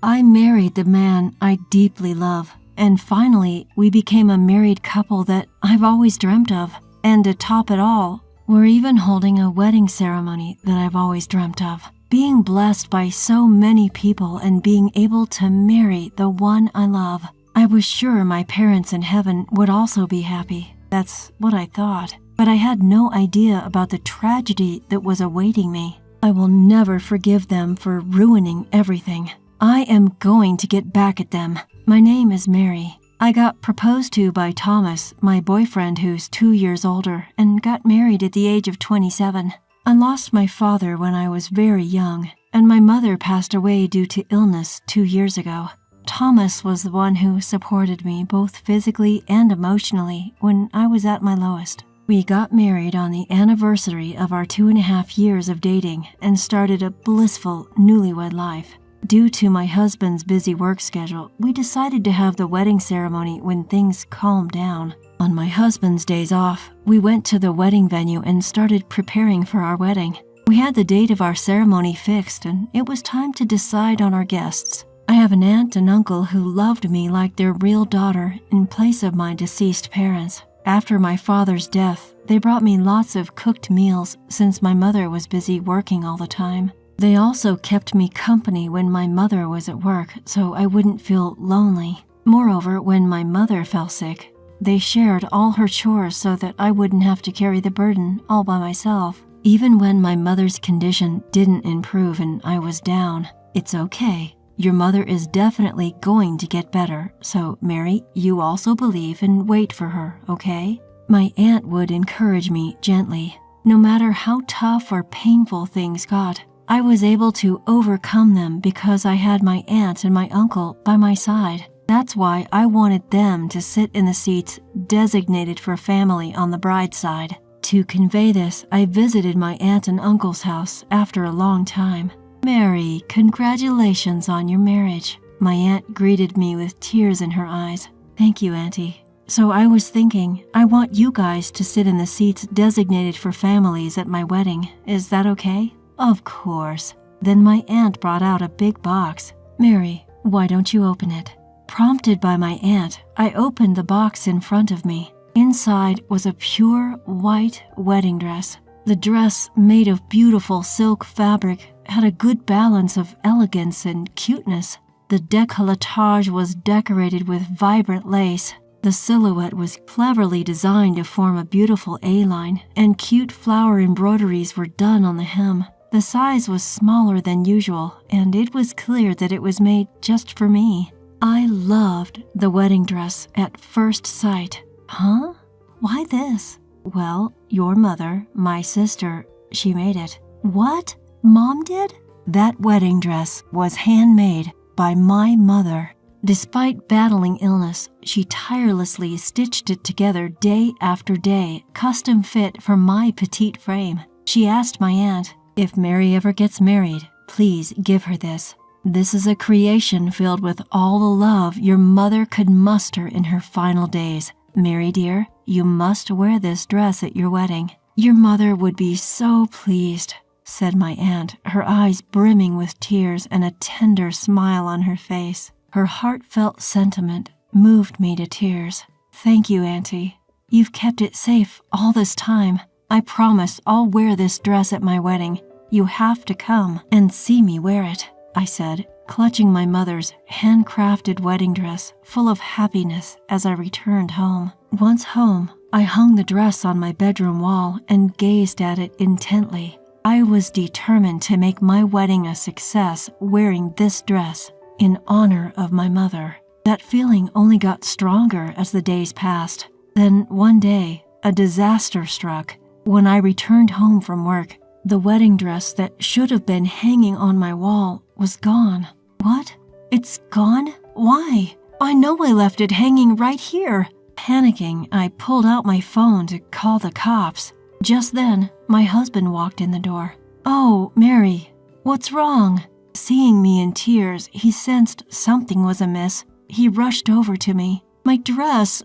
I married the man I deeply love, and finally we became a married couple that I've always dreamt of. And to top it all, we're even holding a wedding ceremony that I've always dreamt of. Being blessed by so many people and being able to marry the one I love. I was sure my parents in heaven would also be happy. That's what I thought. But I had no idea about the tragedy that was awaiting me. I will never forgive them for ruining everything. I am going to get back at them. My name is Mary. I got proposed to by Thomas, my boyfriend who's 2 years older, and got married at the age of 27. I lost my father when I was very young, and my mother passed away due to illness 2 years ago. Thomas was the one who supported me both physically and emotionally when I was at my lowest. We got married on the anniversary of our 2.5 years of dating and started a blissful newlywed life. Due to my husband's busy work schedule, we decided to have the wedding ceremony when things calmed down. On my husband's days off, we went to the wedding venue and started preparing for our wedding. We had the date of our ceremony fixed, and it was time to decide on our guests. I have an aunt and uncle who loved me like their real daughter in place of my deceased parents. After my father's death, they brought me lots of cooked meals since my mother was busy working all the time. They also kept me company when my mother was at work, so I wouldn't feel lonely. Moreover, when my mother fell sick, they shared all her chores so that I wouldn't have to carry the burden all by myself. Even when my mother's condition didn't improve and I was down, it's okay. Your mother is definitely going to get better, so Mary, you also believe and wait for her, okay? My aunt would encourage me gently. No matter how tough or painful things got, I was able to overcome them because I had my aunt and my uncle by my side. That's why I wanted them to sit in the seats designated for family on the bride's side. To convey this, I visited my aunt and uncle's house after a long time. Mary, congratulations on your marriage. My aunt greeted me with tears in her eyes. Thank you, Auntie. So I was thinking, I want you guys to sit in the seats designated for families at my wedding. Is that okay? Of course. Then my aunt brought out a big box. Mary, why don't you open it? Prompted by my aunt, I opened the box in front of me. Inside was a pure white wedding dress. The dress, made of beautiful silk fabric, had a good balance of elegance and cuteness. The décolletage was decorated with vibrant lace. The silhouette was cleverly designed to form a beautiful A-line, and cute flower embroideries were done on the hem. The size was smaller than usual, and it was clear that it was made just for me. I loved the wedding dress at first sight. Huh? Why this? Well, your mother, my sister, she made it. What? Mom did? That wedding dress was handmade by my mother. Despite battling illness, she tirelessly stitched it together day after day, custom fit for my petite frame. She asked my aunt, if Mary ever gets married, please give her this. This is a creation filled with all the love your mother could muster in her final days. Mary dear, you must wear this dress at your wedding. Your mother would be so pleased, said my aunt, her eyes brimming with tears and a tender smile on her face. Her heartfelt sentiment moved me to tears. Thank you, Auntie. You've kept it safe all this time. I promise I'll wear this dress at my wedding. You have to come and see me wear it, I said, clutching my mother's handcrafted wedding dress full of happiness as I returned home. Once home, I hung the dress on my bedroom wall and gazed at it intently. I was determined to make my wedding a success wearing this dress in honor of my mother. That feeling only got stronger as the days passed. Then one day, a disaster struck. When I returned home from work, the wedding dress that should have been hanging on my wall was gone. What? It's gone? Why? I know I left it hanging right here. Panicking, I pulled out my phone to call the cops. Just then, my husband walked in the door. Oh, Mary, what's wrong? Seeing me in tears, he sensed something was amiss. He rushed over to me. My dress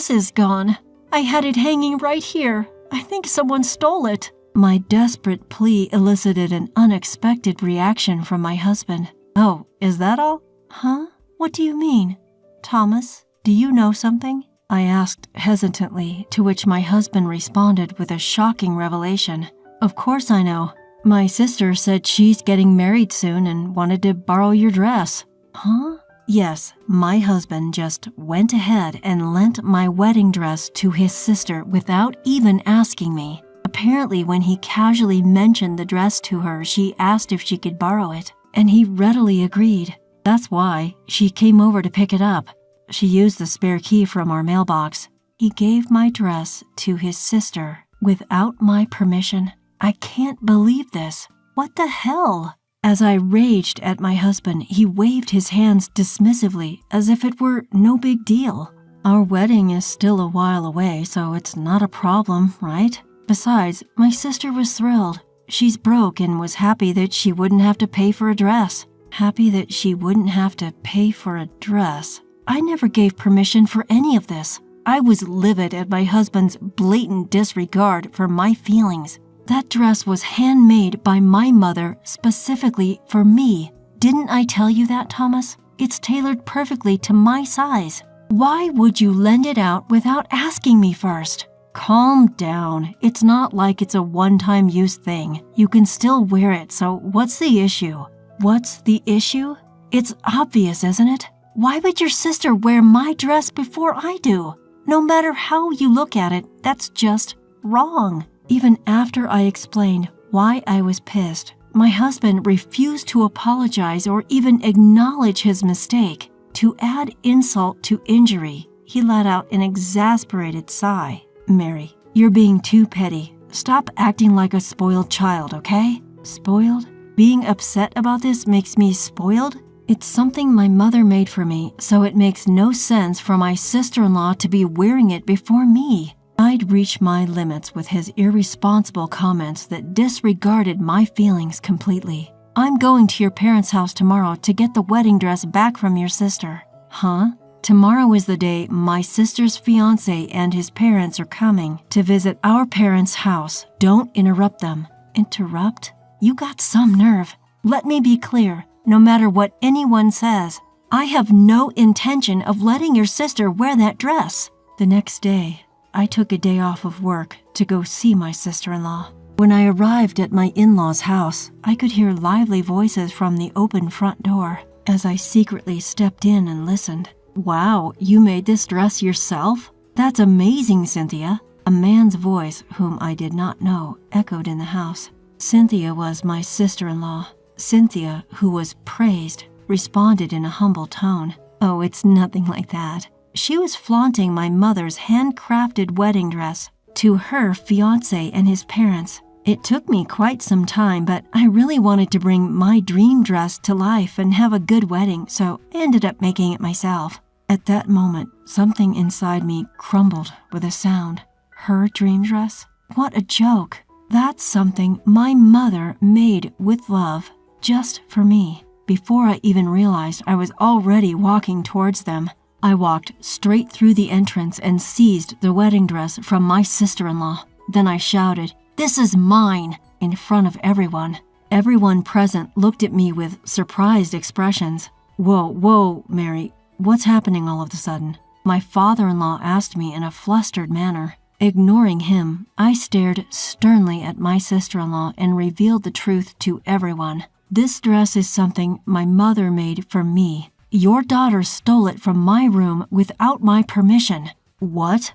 is gone. I had it hanging right here. I think someone stole it. My desperate plea elicited an unexpected reaction from my husband. Oh, is that all? Huh? What do you mean? Thomas, do you know something? I asked hesitantly, to which my husband responded with a shocking revelation. Of course I know. My sister said she's getting married soon and wanted to borrow your dress. Huh? Yes, my husband just went ahead and lent my wedding dress to his sister without even asking me. Apparently, when he casually mentioned the dress to her, she asked if she could borrow it, and he readily agreed. That's why she came over to pick it up. She used the spare key from our mailbox. He gave my dress to his sister without my permission. I can't believe this. What the hell? As I raged at my husband, he waved his hands dismissively as if it were no big deal. Our wedding is still a while away, so it's not a problem, right? Besides, my sister was thrilled. She's broke and was happy that she wouldn't have to pay for a dress. Happy that she wouldn't have to pay for a dress. I never gave permission for any of this. I was livid at my husband's blatant disregard for my feelings. That dress was handmade by my mother specifically for me. Didn't I tell you that, Thomas? It's tailored perfectly to my size. Why would you lend it out without asking me first? Calm down. It's not like it's a one-time use thing. You can still wear it, so what's the issue? What's the issue? It's obvious, isn't it? Why would your sister wear my dress before I do? No matter how you look at it, that's just wrong. Even after I explained why I was pissed, my husband refused to apologize or even acknowledge his mistake. To add insult to injury, he let out an exasperated sigh. Mary, you're being too petty. Stop acting like a spoiled child, okay? Spoiled? Being upset about this makes me spoiled? It's something my mother made for me, so it makes no sense for my sister-in-law to be wearing it before me. I'd reached my limits with his irresponsible comments that disregarded my feelings completely. I'm going to your parents' house tomorrow to get the wedding dress back from your sister. Huh? Tomorrow is the day my sister's fiance and his parents are coming to visit our parents' house. Don't interrupt them. Interrupt? You got some nerve. Let me be clear. No matter what anyone says, I have no intention of letting your sister wear that dress. The next day, I took a day off of work to go see my sister-in-law. When I arrived at my in-laws' house, I could hear lively voices from the open front door as I secretly stepped in and listened. Wow, you made this dress yourself? That's amazing, Cynthia. A man's voice, whom I did not know, echoed in the house. Cynthia was my sister-in-law. Cynthia, who was praised, responded in a humble tone. Oh, it's nothing like that. She was flaunting my mother's handcrafted wedding dress to her fiancé and his parents. It took me quite some time, but I really wanted to bring my dream dress to life and have a good wedding, so I ended up making it myself. At that moment, something inside me crumbled with a sound. Her dream dress? What a joke. That's something my mother made with love, just for me. Before I even realized I was already walking towards them, I walked straight through the entrance and seized the wedding dress from my sister-in-law. Then I shouted, "This is mine!" in front of everyone. Everyone present looked at me with surprised expressions. Whoa, Mary, what's happening all of a sudden? My father-in-law asked me in a flustered manner. Ignoring him, I stared sternly at my sister-in-law and revealed the truth to everyone. This dress is something my mother made for me. Your daughter stole it from my room without my permission. What?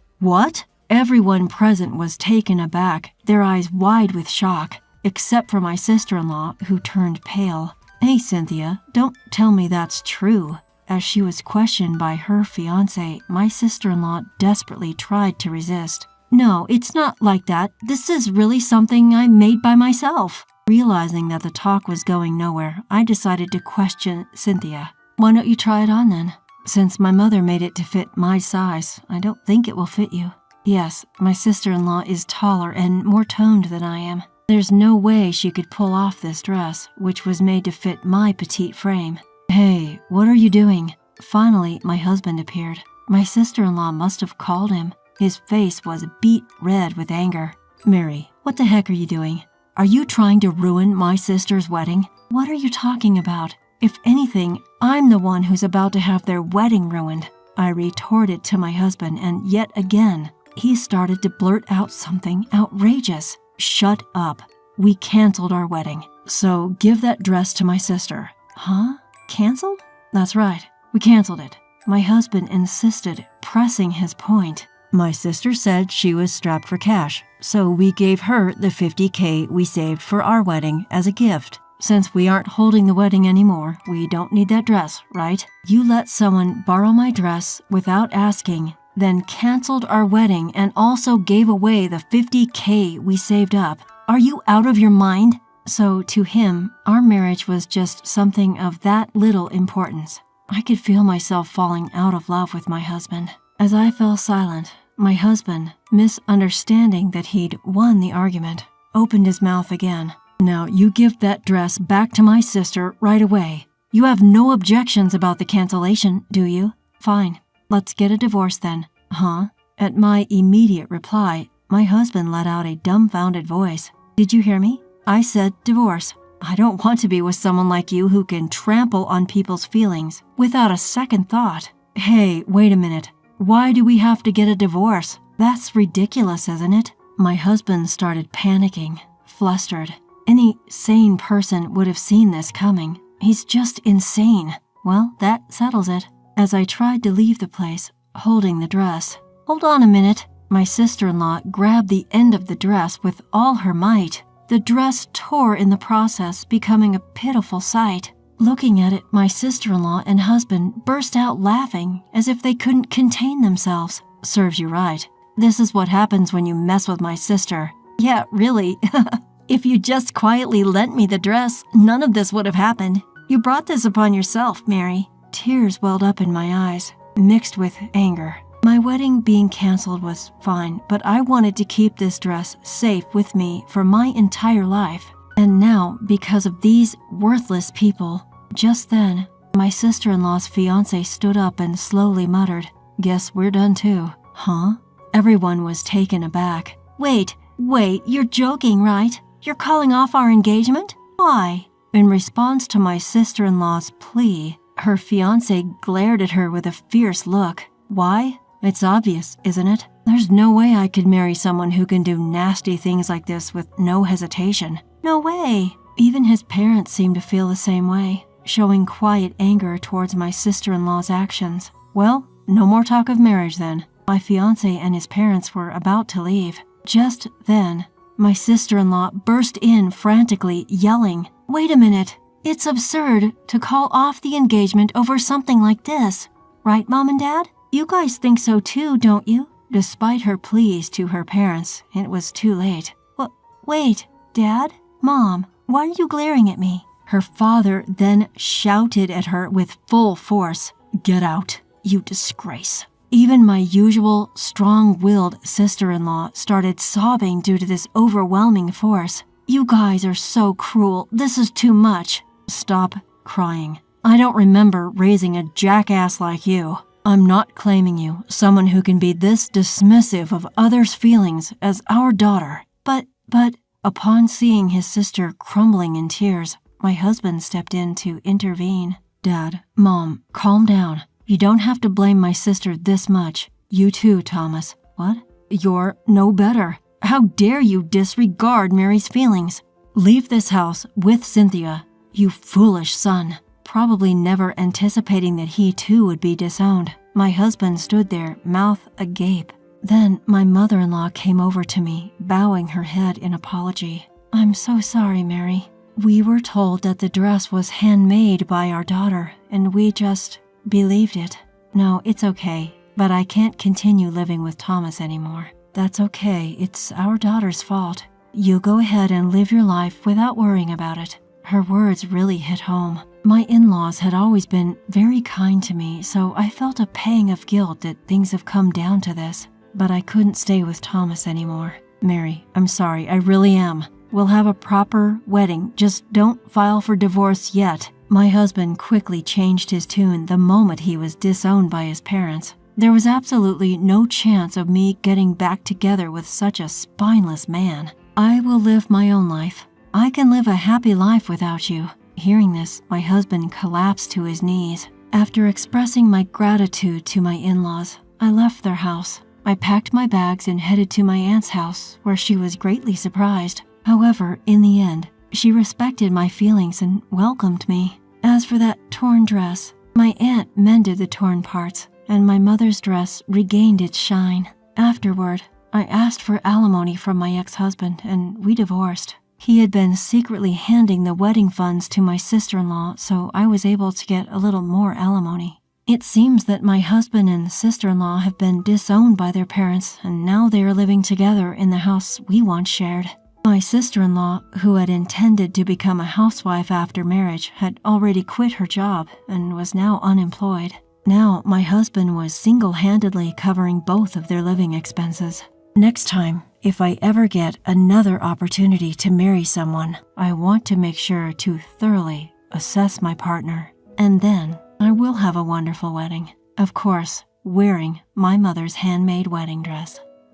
Everyone present was taken aback, their eyes wide with shock, except for my sister-in-law, who turned pale. Hey, Cynthia, don't tell me that's true. As she was questioned by her fiancé, my sister-in-law desperately tried to resist. No, it's not like that. This is really something I made by myself. Realizing that the talk was going nowhere, I decided to question Cynthia. Why don't you try it on then? Since my mother made it to fit my size, I don't think it will fit you. Yes, my sister-in-law is taller and more toned than I am. There's no way she could pull off this dress, which was made to fit my petite frame. Hey, what are you doing? Finally, my husband appeared. My sister-in-law must have called him. His face was beet red with anger. Mary, what the heck are you doing? Are you trying to ruin my sister's wedding? What are you talking about? If anything, I'm the one who's about to have their wedding ruined. I retorted to my husband, and yet again, he started to blurt out something outrageous. Shut up. We canceled our wedding, so give that dress to my sister. Huh? Canceled? That's right. We canceled it. My husband insisted, pressing his point. My sister said she was strapped for cash, so we gave her the $50K we saved for our wedding as a gift. Since we aren't holding the wedding anymore, we don't need that dress, right? You let someone borrow my dress without asking, then canceled our wedding and also gave away the $50K we saved up. Are you out of your mind? So to him, our marriage was just something of that little importance. I could feel myself falling out of love with my husband. As I fell silent, my husband, misunderstanding that he'd won the argument, opened his mouth again. Now you give that dress back to my sister right away. You have no objections about the cancellation, do you? Fine. Let's get a divorce then. Huh? At my immediate reply, my husband let out a dumbfounded voice. Did you hear me? I said divorce. I don't want to be with someone like you who can trample on people's feelings without a second thought. Hey, wait a minute. Why do we have to get a divorce? That's ridiculous, isn't it? My husband started panicking, flustered. Any sane person would have seen this coming. He's just insane. Well, that settles it. As I tried to leave the place, holding the dress. Hold on a minute. My sister-in-law grabbed the end of the dress with all her might. The dress tore in the process, becoming a pitiful sight. Looking at it, my sister-in-law and husband burst out laughing as if they couldn't contain themselves. Serves you right. This is what happens when you mess with my sister. Yeah, really. If you just quietly lent me the dress, none of this would have happened. You brought this upon yourself, Mary. Tears welled up in my eyes, mixed with anger. My wedding being canceled was fine, but I wanted to keep this dress safe with me for my entire life. And now, because of these worthless people, just then, my sister-in-law's fiancé stood up and slowly muttered, "Guess we're done too." Huh? Everyone was taken aback. Wait, you're joking, right? You're calling off our engagement? Why? In response to my sister-in-law's plea, her fiancé glared at her with a fierce look. Why? It's obvious, isn't it? There's no way I could marry someone who can do nasty things like this with no hesitation. No way. Even his parents seemed to feel the same way, showing quiet anger towards my sister-in-law's actions. Well, no more talk of marriage then. My fiancé and his parents were about to leave. Just then, my sister-in-law burst in frantically, yelling, "Wait a minute. It's absurd to call off the engagement over something like this. Right, Mom and Dad? You guys think so too, don't you?" Despite her pleas to her parents, it was too late. Wait, Dad? Mom, why are you glaring at me? Her father then shouted at her with full force, "Get out, you disgrace." Even my usual strong-willed sister-in-law started sobbing due to this overwhelming force. "You guys are so cruel. This is too much." Stop crying. I don't remember raising a jackass like you. I'm not claiming you, someone who can be this dismissive of others' feelings, as our daughter. But, upon seeing his sister crumbling in tears, my husband stepped in to intervene. "Dad, Mom, calm down. You don't have to blame my sister this much. You too, Thomas." "What? You're no better. How dare you disregard Mary's feelings? Leave this house with Cynthia, you foolish son." Probably never anticipating that he too would be disowned, my husband stood there, mouth agape. Then my mother-in-law came over to me, bowing her head in apology. "I'm so sorry, Mary. We were told that the dress was handmade by our daughter, and we just believed it. No, it's okay, but I can't continue living with Thomas anymore. That's okay, it's our daughter's fault. You go ahead and live your life without worrying about it." Her words really hit home. My in-laws had always been very kind to me, so I felt a pang of guilt that things have come down to this. But I couldn't stay with Thomas anymore. "Mary, I'm sorry, I really am. We'll have a proper wedding, just don't file for divorce yet." My husband quickly changed his tune the moment he was disowned by his parents. There was absolutely no chance of me getting back together with such a spineless man. "I will live my own life. I can live a happy life without you. Hearing this, my husband collapsed to his knees. After expressing my gratitude to my in-laws, I left their house. I packed my bags and headed to my aunt's house, where she was greatly surprised. However, in the end, she respected my feelings and welcomed me. As for that torn dress, my aunt mended the torn parts, and my mother's dress regained its shine. Afterward, I asked for alimony from my ex-husband, and we divorced. He had been secretly handing the wedding funds to my sister-in-law, so I was able to get a little more alimony. It seems that my husband and sister-in-law have been disowned by their parents, and now they are living together in the house we once shared. My sister-in-law, who had intended to become a housewife after marriage, had already quit her job and was now unemployed. Now my husband was single-handedly covering both of their living expenses. Next time, if I ever get another opportunity to marry someone, I want to make sure to thoroughly assess my partner, and then I will have a wonderful wedding. Of course, wearing my mother's handmade wedding dress.